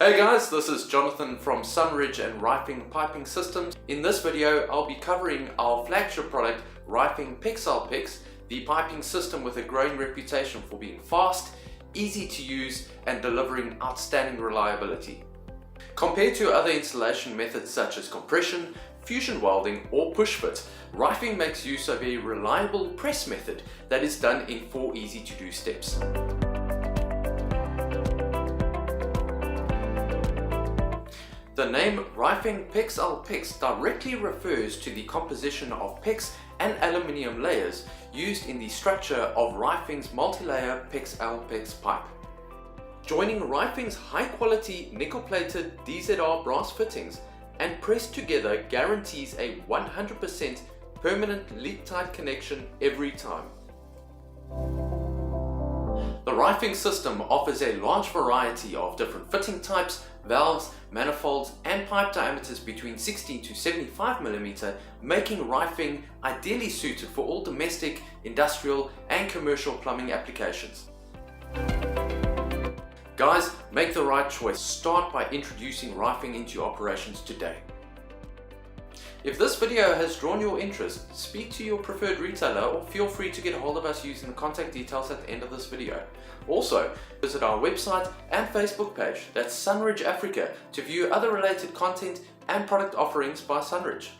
Hey guys, this is Jonathan from Sunridge and Rifeng Piping Systems. In this video, I'll be covering our flagship product, Rifeng Pex-Al-Pex, the piping system with a growing reputation for being fast, easy to use, and delivering outstanding reliability. Compared to other installation methods such as compression, fusion welding, or push fit, Rifeng makes use of a reliable press method that is done in 4 easy-to-do steps. The name Rifeng Pex-Al-Pex directly refers to the composition of PEX and aluminium layers used in the structure of Rifeng's multi-layer Pex-Al-Pex pipe. Joining Rifeng's high-quality nickel-plated DZR brass fittings and pressed together guarantees a 100% permanent leak-tight connection every time. The Rifeng system offers a large variety of different fitting types, valves, manifolds, and pipe diameters between 16 to 75 mm, making Rifeng ideally suited for all domestic, industrial, and commercial plumbing applications. Guys, make the right choice. Start by introducing Rifeng into your operations today. If this video has drawn your interest, speak to your preferred retailer or feel free to get a hold of us using the contact details at the end of this video. Also, visit our website and Facebook page, that's Sunridge Africa, to view other related content and product offerings by Sunridge.